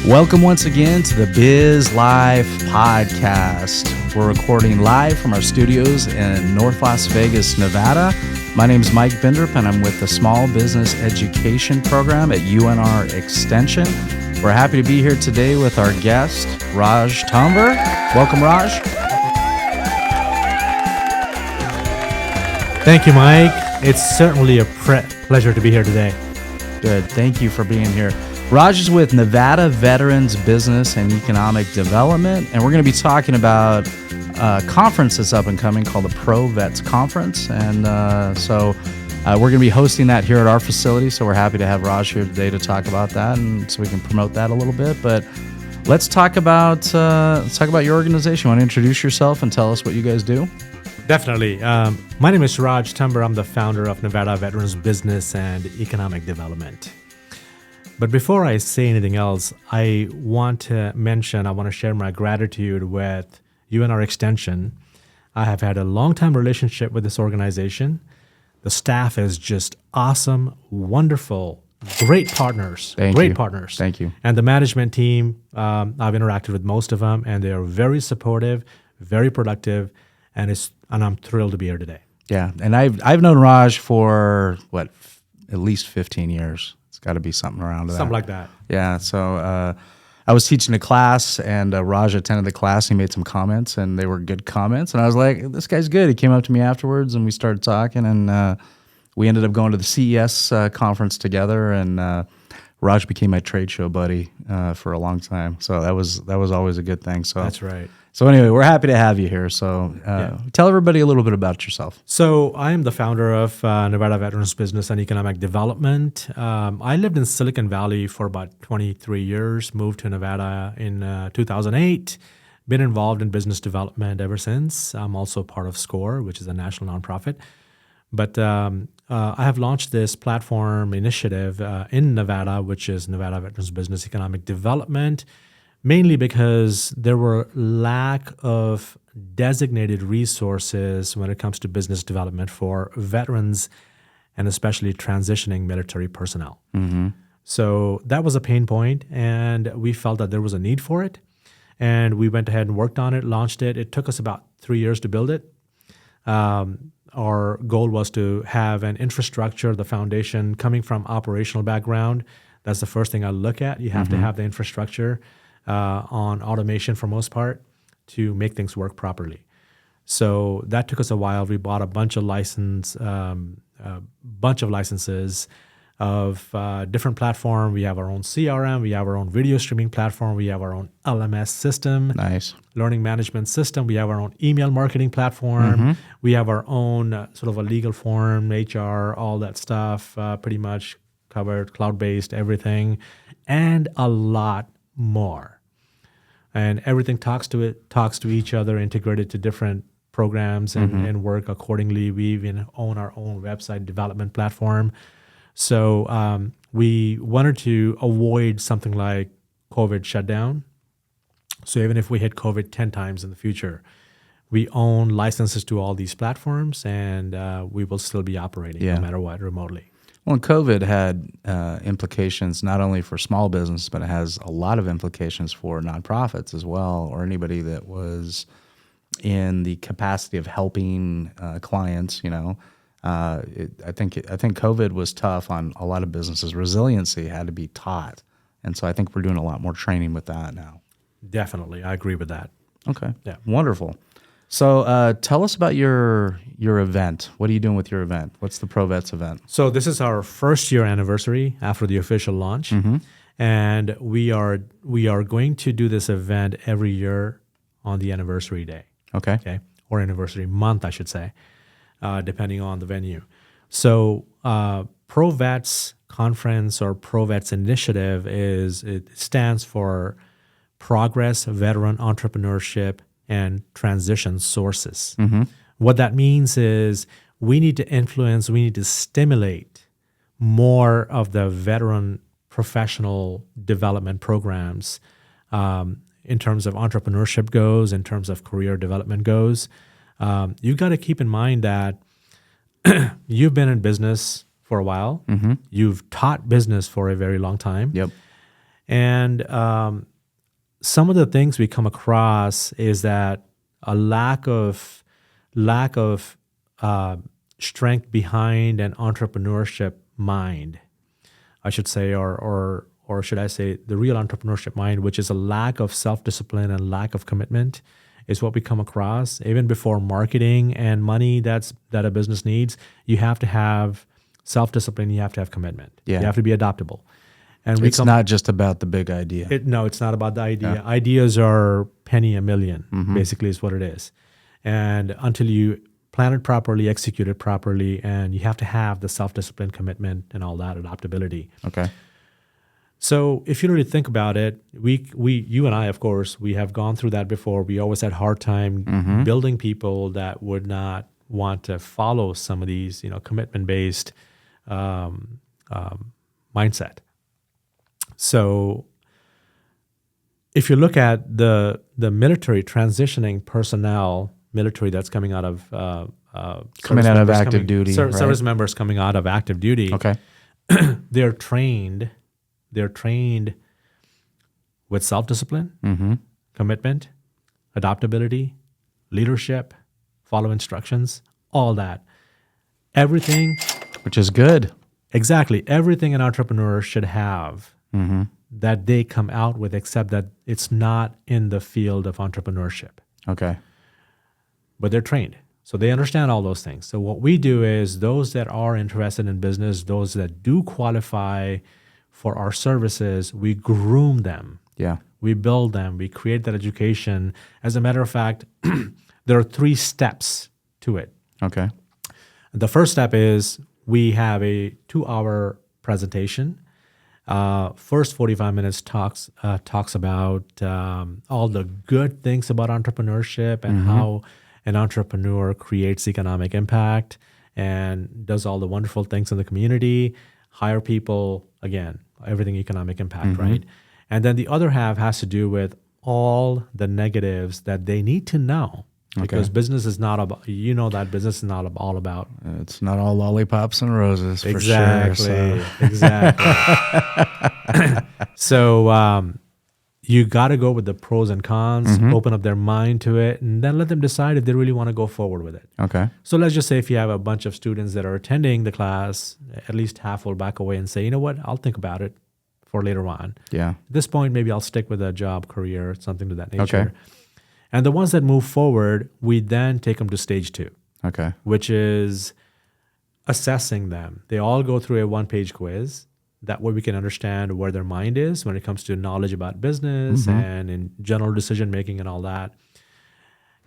Welcome once again to the BizLife Podcast. We're recording live from our studios in North Las Vegas, Nevada. My name is Mike Bindrup, and I'm with the Small Business Education Program at Reno Extension. We're happy to be here today with our guest, Raj Tumber. Welcome, Raj. Thank you, Mike. It's certainly a pleasure to be here today. Good. Thank you for being here. Raj is with Nevada Veterans Business and Economic Development, and we're going to be talking about a conference that's up and coming called the Pro Vets Conference. And so we're going to be hosting that here at our facility, so we're happy to have Raj here today to talk about that, and so we can promote that a little bit. But let's talk about your organization. Want to introduce yourself and tell us what you guys do? Definitely. My name is Raj Tumber. I'm the founder of Nevada Veterans Business and Economic Development. But before I say anything else, I want to share my gratitude with Reno Extension. I have had a long-time relationship with this organization. The staff is just awesome, wonderful, great partners. Partners. Thank you. And the management team, I've interacted with most of them, and they are very supportive, very productive, and I'm thrilled to be here today. Yeah, and I've known Raj for at least 15 years. Got to be something around that. Something like that. Yeah. So I was teaching a class, and Raj attended the class. He made some comments, and they were good comments. And I was like, "This guy's good." He came up to me afterwards, and we started talking, and we ended up going to the CES conference together. And Raj became my trade show buddy for a long time. So that was always a good thing. So that's right. So anyway, we're happy to have you here. So tell everybody a little bit about yourself. So I am the founder of Nevada Veterans Business and Economic Development. I lived in Silicon Valley for about 23 years, moved to Nevada in 2008, been involved in business development ever since. I'm also part of SCORE, which is a national nonprofit. But I have launched this platform initiative in Nevada, which is Nevada Veterans Business Economic Development, mainly because there were lack of designated resources when it comes to business development for veterans and especially transitioning military personnel. Mm-hmm. So that was a pain point, and we felt that there was a need for it. And we went ahead and worked on it, launched it. It took us about 3 years to build it. Our goal was to have an infrastructure, the foundation, coming from operational background. That's the first thing I look at. You have to have the infrastructure on automation for most part to make things work properly. So that took us a while. We bought a bunch of licenses of different platforms. We have our own CRM. We have our own video streaming platform. We have our own LMS system. Nice. Learning management system. We have our own email marketing platform. Mm-hmm. We have our own sort of a legal form, HR, all that stuff, pretty much covered, cloud-based, everything, and a lot more. And everything talks to each other, integrated to different programs and work accordingly. We even own our own website development platform. So we wanted to avoid something like COVID shutdown. So even if we hit COVID 10 times in the future, we own licenses to all these platforms, and we will still be operating no matter what, remotely. Well, COVID had implications not only for small business, but it has a lot of implications for nonprofits as well, or anybody that was in the capacity of helping clients. I think COVID was tough on a lot of businesses. Resiliency had to be taught, and so I think we're doing a lot more training with that now. Definitely, I agree with that. Okay, yeah, wonderful. So tell us about your event. What are you doing with your event? What's the Pro Vets event? So this is our first year anniversary after the official launch, and we are going to do this event every year on the anniversary day. Okay, or anniversary month, I should say, depending on the venue. So Pro Vets Conference or Pro Vets Initiative stands for Progress Veteran Entrepreneurship and Transition Sources. Mm-hmm. What that means is we need to stimulate more of the veteran professional development programs in terms of entrepreneurship goes, in terms of career development goes. You've got to keep in mind that you've been in business for a while. You've taught business for a very long time. Yep. And some of the things we come across is that a lack of strength behind an entrepreneurship mind, I should say, or should I say the real entrepreneurship mind, which is a lack of self-discipline and lack of commitment, is what we come across. Even before marketing and money that a business needs, you have to have self-discipline, you have to have commitment. Yeah. You have to be adaptable. And It's not just about the big idea. No, it's not about the idea. Ideas are penny a million, basically is what it is. And until you plan it properly, execute it properly, and you have to have the self-discipline, commitment, and all that, adaptability. Okay. So if you really think about it, you and I, of course, we have gone through that before. We always had a hard time building people that would not want to follow some of these, commitment-based mindset. So if you look at the military transitioning personnel, military that's coming out of active duty, right? Service members coming out of active duty. Okay. They're trained with self-discipline, commitment, adaptability, leadership, follow instructions, all that. Everything. Which is good. Exactly. Everything an entrepreneur should have that they come out with, except that it's not in the field of entrepreneurship. Okay. But they're trained. So they understand all those things. So what we do is those that are interested in business, those that do qualify for our services, we groom them. Yeah. We build them. We create that education. As a matter of fact, there are 3 steps to it. Okay. The first step is we have a 2-hour presentation. First 45 minutes talks about all the good things about entrepreneurship and how an entrepreneur creates economic impact and does all the wonderful things in the community, hire people, again, everything economic impact, right? And then the other half has to do with all the negatives that they need to know. Because business is not about, that business is not all about. It's not all lollipops and roses, Exactly, for sure. So. Exactly. So you got to go with the pros and cons, open up their mind to it, and then let them decide if they really want to go forward with it. Okay. So let's just say if you have a bunch of students that are attending the class, at least half will back away and say, you know what, I'll think about it for later on. Yeah. At this point, maybe I'll stick with a job, career, something to that nature. Okay. And the ones that move forward, we then take them to stage 2. Okay. Which is assessing them. They all go through a 1-page quiz. That way we can understand where their mind is when it comes to knowledge about business and in general decision making and all that.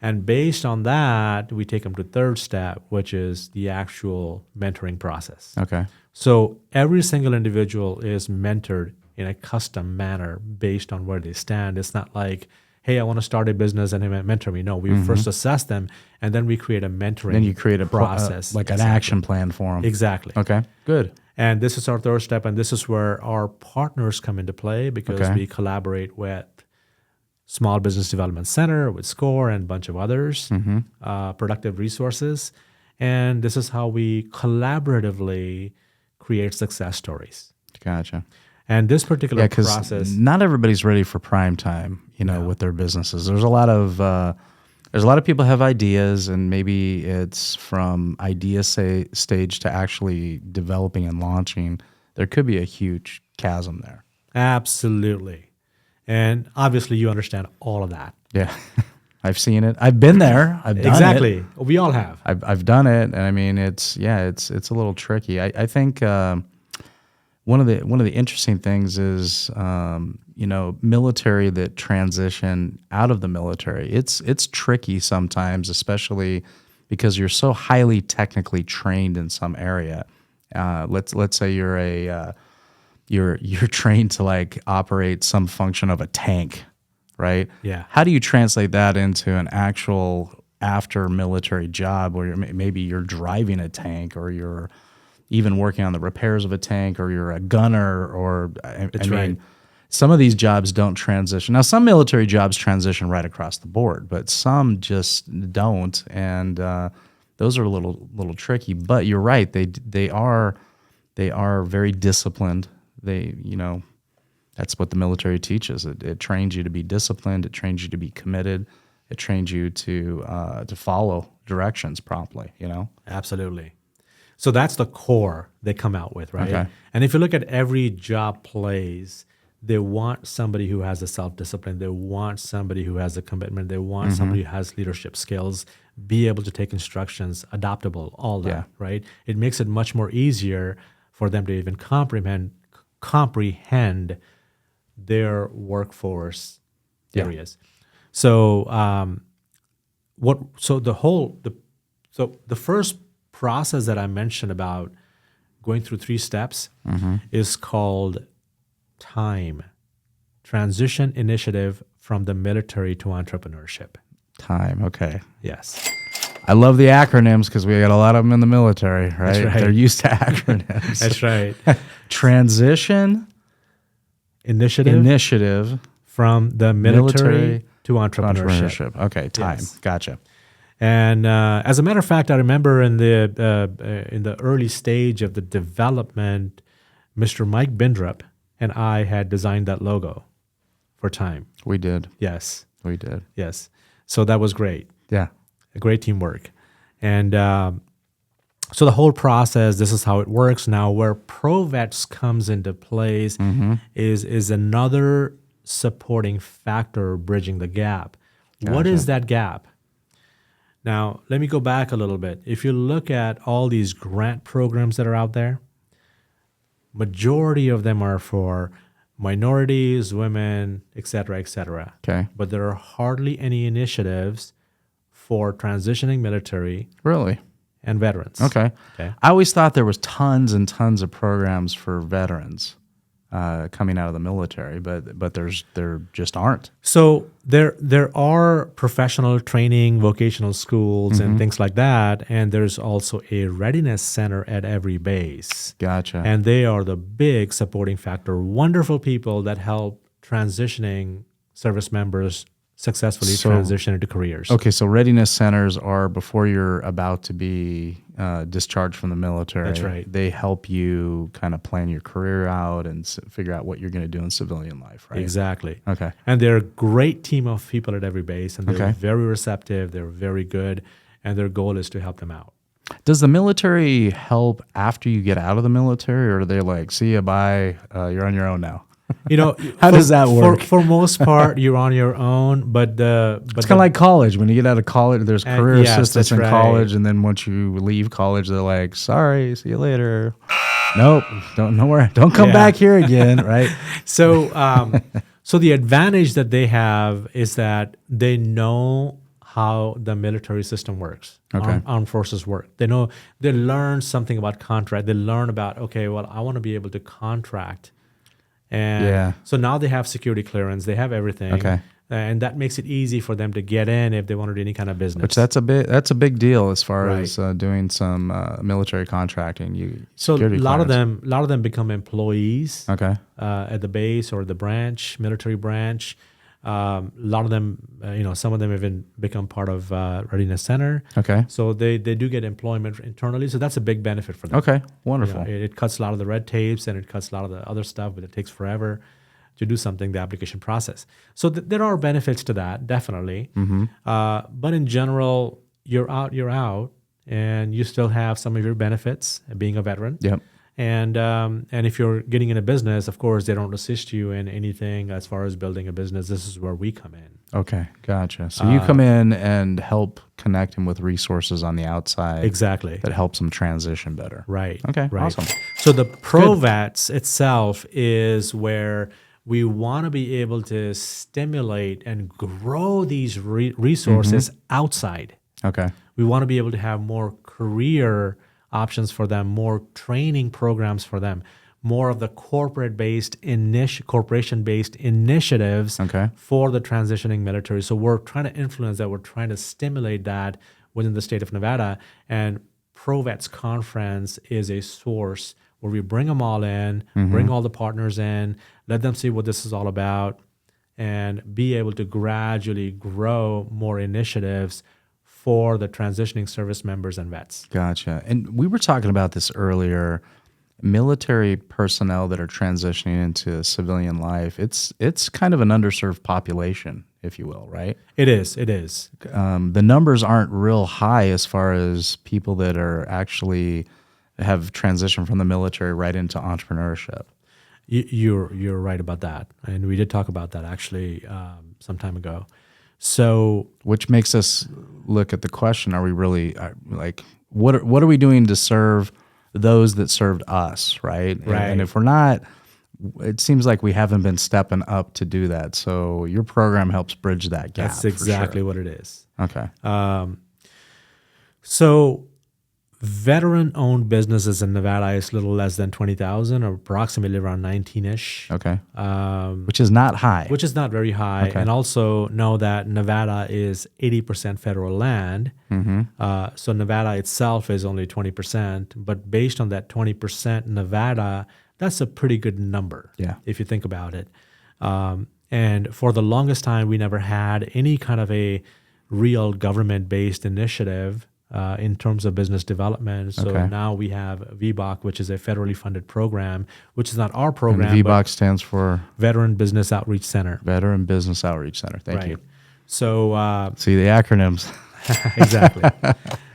And based on that, we take them to 3rd step, which is the actual mentoring process. Okay. So every single individual is mentored in a custom manner based on where they stand. It's not like, hey, I want to start a business and mentor me. No, we first assess them, and then we create a mentoring Then you create a process. like an action plan for them. Exactly. Okay, good. And this is our 3rd step, and this is where our partners come into play because we collaborate with Small Business Development Center, with SCORE, and a bunch of others, Productive Resources. And this is how we collaboratively create success stories. Gotcha. And this particular because process, not everybody's ready for prime time, with their businesses. There's a lot of people have ideas, and maybe it's from idea stage to actually developing and launching. There could be a huge chasm there. absolutely. And obviously you understand all of that. Yeah, I've seen it. I've been there. I've done Exactly. it. We all have. I've done it, and I mean it's a little tricky. I think one of the interesting things is military that transition out of the military. It's tricky sometimes, especially because you're so highly technically trained in some area. Let's say you're trained to like operate some function of a tank, right? Yeah. How do you translate that into an actual after military job where maybe you're driving a tank, or you're even working on the repairs of a tank, or you're a gunner, or I mean, some of these jobs don't transition. Now, some military jobs transition right across the board, but some just don't. And those are a little tricky. But you're right; they are very disciplined. That's what the military teaches. It trains you to be disciplined. It trains you to be committed. It trains you to follow directions promptly. Absolutely. So that's the core they come out with, right? Okay. And if you look at every job plays, they want somebody who has the self-discipline. They want somebody who has the commitment. They want somebody who has leadership skills, be able to take instructions, adaptable, all that, right? It makes it much more easier for them to even comprehend their workforce areas. So the first process that I mentioned about going through 3 steps is called TIME, Transition Initiative from the Military to Entrepreneurship. Time. Okay. Yes. I love the acronyms because we got a lot of them in the military, right? That's right. They're used to acronyms. That's right. Transition Initiative from the military to entrepreneurship. Okay, time. Yes. Gotcha. And as a matter of fact, I remember in the early stage of the development, Mr. Mike Bindrup and I had designed that logo for Time. We did. Yes. We did. Yes. So that was great. Yeah. Great teamwork. And so the whole process, this is how it works. Now, where ProVets comes into place is another supporting factor bridging the gap. What is that gap? Now, let me go back a little bit. If you look at all these grant programs that are out there, majority of them are for minorities, women, et cetera, et cetera. Okay. But there are hardly any initiatives for transitioning military Really? and veterans. Okay. Okay. I always thought there was tons and tons of programs for veterans coming out of the military, but there just aren't. So there are professional training, vocational schools, and things like that, and there's also a readiness center at every base. Gotcha. And they are the big supporting factor. Wonderful people that help transitioning service members successfully transition into careers. Okay, so readiness centers are before you're about to be discharged from the military. That's right. They help you kind of plan your career out and figure out what you're going to do in civilian life, right? Exactly. Okay. And they're a great team of people at every base, and they're Okay. very receptive, they're very good, and their goal is to help them out. Does the military help after you get out of the military, or are they like, see ya, bye, you're on your own now? You know, How does that work? For most part, you're on your own, but It's kind of like college. When you get out of college, there's career yes, assistants that's in right. college, and then once you leave college, they're like, sorry, see you later. Nope, don't come back here again, right? So, so the advantage that they have is that they know how the military system works, Okay. armed forces work. They learn something about contract. They learn about, okay, well, I want to be able to contract. And so now they have security clearance. They have everything. Okay. And that makes it easy for them to get in if they want to do any kind of business. Which that's a big deal as far Right. as doing some military contracting. So a security lot clearance. of them become employees Okay. at the base or the branch, military branch. A lot of them, some of them even become part of Readiness Center. Okay. So they do get employment internally. So that's a big benefit for them. Okay. You Wonderful. know, it cuts a lot of the red tapes and it cuts a lot of the other stuff, but it takes forever to do something, the application process. So there are benefits to that, definitely. But in general, you're out, and you still have some of your benefits being a veteran. Yep. And if you're getting in a business, of course, they don't assist you in anything as far as building a business. This is where we come in. Okay. Gotcha. So you come in and help connect him with resources on the outside. Exactly. That helps him transition better. Right. Okay. Right. Awesome. So the ProVets itself is where we want to be able to stimulate and grow these resources outside. Okay. We want to be able to have more career options for them, more training programs for them, more of the corporation-based initiatives Okay. for the transitioning military. So we're trying to influence that. We're trying to stimulate that within the state of Nevada. And ProVets Conference is a source where we bring them all in, bring all the partners in, let them see what this is all about, and be able to gradually grow more initiatives for the transitioning service members and vets. Gotcha. And we were talking about this earlier. Military personnel that are transitioning into civilian life, it's kind of an underserved population, if you will, right? It is. The numbers aren't real high as far as people that are actually have transitioned from the military right into entrepreneurship. You're right about that, and we did talk about that actually some time ago. So, which makes us look at the question: are we really what are we doing to serve those that served us, right? And if we're not, it seems like we haven't been stepping up to do that. So your program helps bridge that gap. That's exactly what it is. Okay. So veteran-owned businesses in Nevada is a little less than 20,000, or approximately around 19-ish. Okay. Which is not high. Which is not very high. Okay. And also know that Nevada is 80% federal land. So Nevada itself is only 20%. But based on that 20% Nevada, that's a pretty good number, if you think about it. And for the longest time, we never had any kind of a real government-based initiative in terms of business development. So now we have VBOC, which is a federally funded program, which is not our program. And VBOC stands for? Veteran Business Outreach Center. Veteran Business Outreach Center. Thank you. So see the acronyms. Exactly.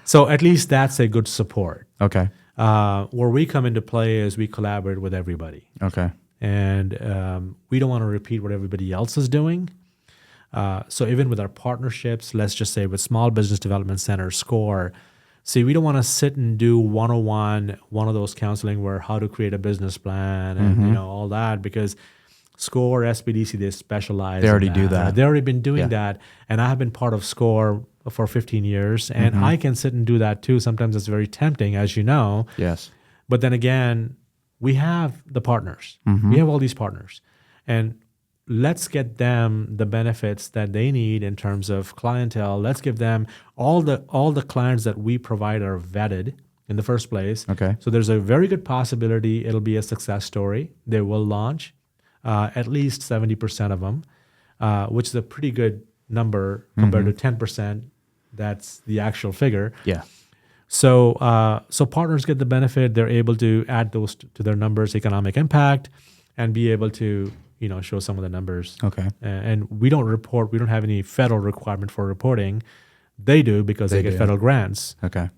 So at least that's a good support. Okay. Where we come into play is we collaborate with everybody. Okay. And we don't want to repeat what everybody else is doing. So even with our partnerships, let's just say with Small Business Development Center, SCORE, see, we don't want to sit and do 101, one of those counseling where how to create a business plan and all that, because SCORE, SBDC, they specialize. They already do that. They've already been doing that. And I have been part of SCORE for 15 years, and I can sit and do that too. Sometimes it's very tempting, as you know. Yes. But then again, we have the partners. We have all these partners. And let's get them the benefits that they need in terms of clientele. Let's give them all the clients that we provide are vetted in the first place. Okay. So there's a very good possibility it'll be a success story. They will launch at least 70% of them, which is a pretty good number compared to 10%. That's the actual figure. Yeah. So partners get the benefit. They're able to add those to their numbers, economic impact, and be able to show some of the numbers. Okay. And we don't report. We don't have any federal requirement for reporting. They do because they get federal grants. Okay.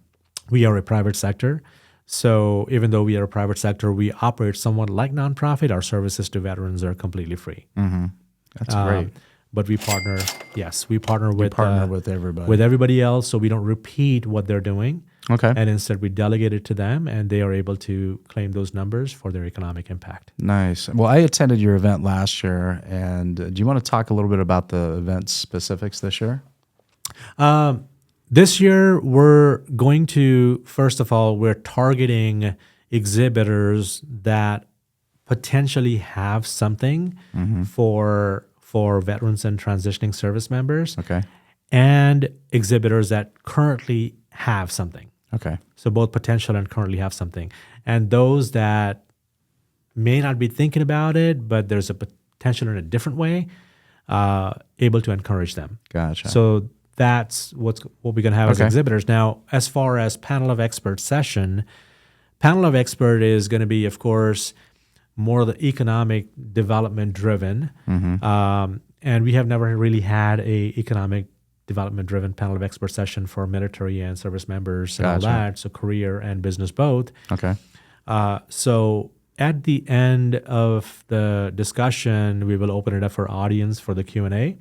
We are a private sector. So even though we are a private sector, we operate somewhat like nonprofit. Our services to veterans are completely free. That's great. But we partner. Yes, we partner with everybody. with everybody else, so we don't repeat what they're doing. Okay. And instead, we delegate it to them, and they are able to claim those numbers for their economic impact. Nice. Well, I attended your event last year, and do you want to talk a little bit about the event specifics this year? This year, we're going to, first of all, we're targeting exhibitors that potentially have something for veterans and transitioning service members. Okay. And exhibitors that currently have something. Okay. So both potential and currently have something. And those that may not be thinking about it, but there's a potential in a different way, able to encourage them. Gotcha. So that's what we're going to have as exhibitors. Now, as far as panel of experts session, panel of expert is going to be, of course, more the economic development driven. And we have never really had a economic development driven panel of expert session for military and service members and all that. So career and business both. Okay. So at the end of the discussion, we will open it up for audience for the Q&A.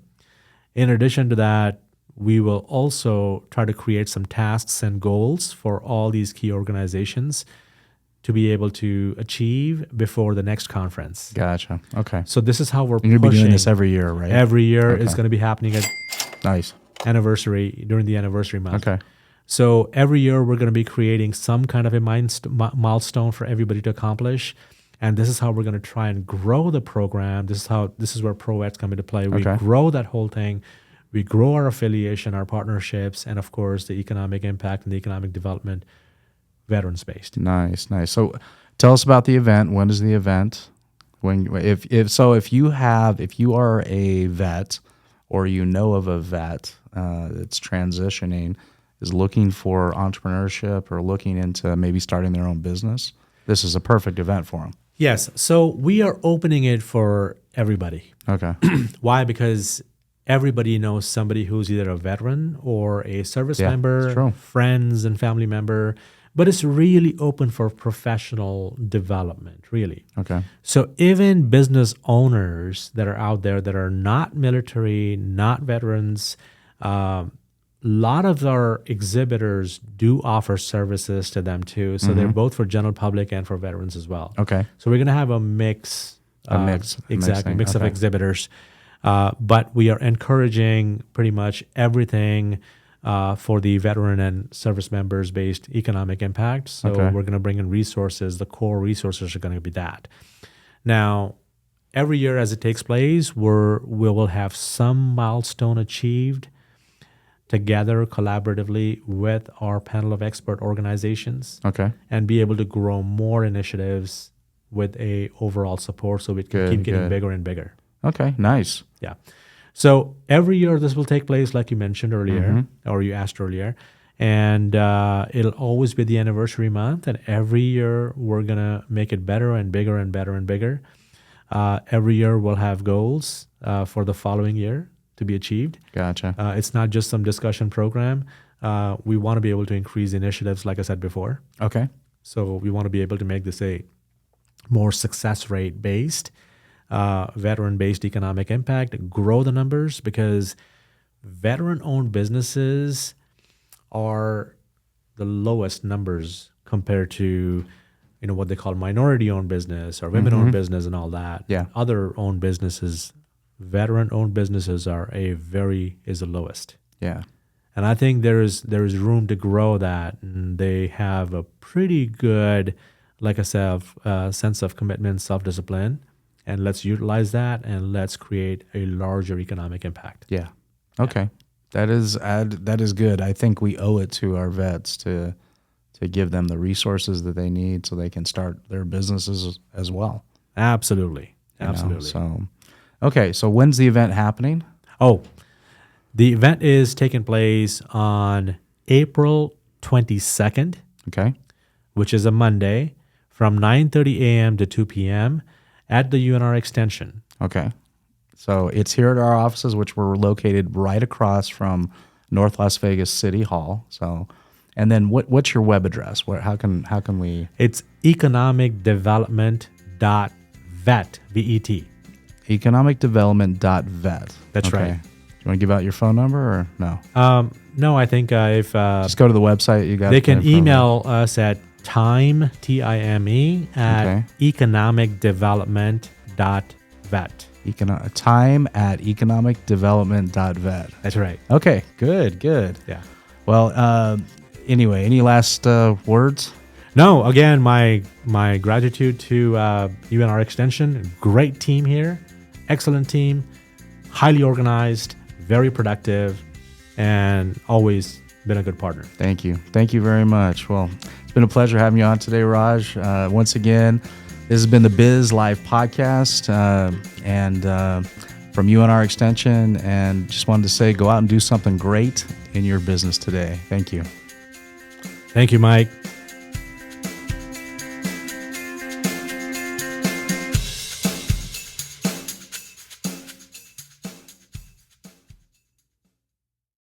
In addition to that, we will also try to create some tasks and goals for all these key organizations to be able to achieve before the next conference. Gotcha. Okay. So this is how we're You're going to be doing pushing. this every year, right? Every year it's going to be happening at Nice. anniversary, during the anniversary month. Okay. So every year we're going to be creating some kind of a milestone for everybody to accomplish. And this is how we're going to try and grow the program. This is where ProVets come into play. We grow that whole thing. We grow our affiliation, our partnerships, and of course the economic impact and the economic development veterans-based. Nice. So tell us about the event. When is the event? If you are a vet or you know of a vet that's transitioning, is looking for entrepreneurship or looking into maybe starting their own business, this is a perfect event for them. Yes. So we are opening it for everybody. Okay. Why? Because everybody knows somebody who's either a veteran or a service Yeah, member, it's true. friends and family member, but it's really open for professional development, really. Okay. So even business owners that are out there that are not military, not veterans, a lot of our exhibitors do offer services to them too. So they're both for general public and for veterans as well. Okay. So we're going to have a mix. Exactly, mix of exhibitors. But we are encouraging pretty much everything for the veteran and service members based economic impact. So we're going to bring in resources. The core resources are going to be that. Now, every year as it takes place, we will have some milestone achieved together collaboratively with our panel of expert organizations. Okay. And be able to grow more initiatives with a overall support so we can keep getting bigger and bigger. Okay, nice. Yeah. So every year this will take place, like you mentioned earlier, or you asked earlier, and it'll always be the anniversary month. And every year we're gonna make it better and bigger and better and bigger. Every year we'll have goals for the following year to be achieved. Gotcha. It's not just some discussion program. We want to be able to increase initiatives, like I said before. Okay. So we want to be able to make this a more success rate based, veteran-based economic impact, grow the numbers, because veteran-owned businesses are the lowest numbers compared to, what they call minority-owned business or women-owned business and all that. Yeah. Other owned businesses, veteran-owned businesses is the lowest. Yeah. And I think there is room to grow that, and they have a pretty good, like I said, sense of commitment, self-discipline. And let's utilize that, and let's create a larger economic impact. Yeah. Okay. That is good. I think we owe it to our vets to give them the resources that they need so they can start their businesses as well. Absolutely. So, okay. So when's the event happening? Oh, the event is taking place on April 22nd. Okay. Which is a Monday, from 9:30 a.m. to 2 p.m. at the UNR Extension. Okay. So it's here at our offices, which were located right across from North Las Vegas City Hall. So, and then what's your web address? How can we? It's economicdevelopment.vet, V-E-T. Economicdevelopment.vet. That's right. You want to give out your phone number or no? No, I think if just go to the website. You got. They can email us at time, T-I-M-E, at economicdevelopment.vet. Time at economicdevelopment.vet. That's right. Okay, good. Yeah. Well, anyway, any last words? No, again, my gratitude to UNR Extension. Great team here. Excellent team. Highly organized, very productive, and always been a good partner. Thank you. Thank you very much. Well, it's been a pleasure having you on today, Raj. Once again, this has been the BizLife Podcast and from UNR Extension. And just wanted to say, go out and do something great in your business today. Thank you. Thank you, Mike.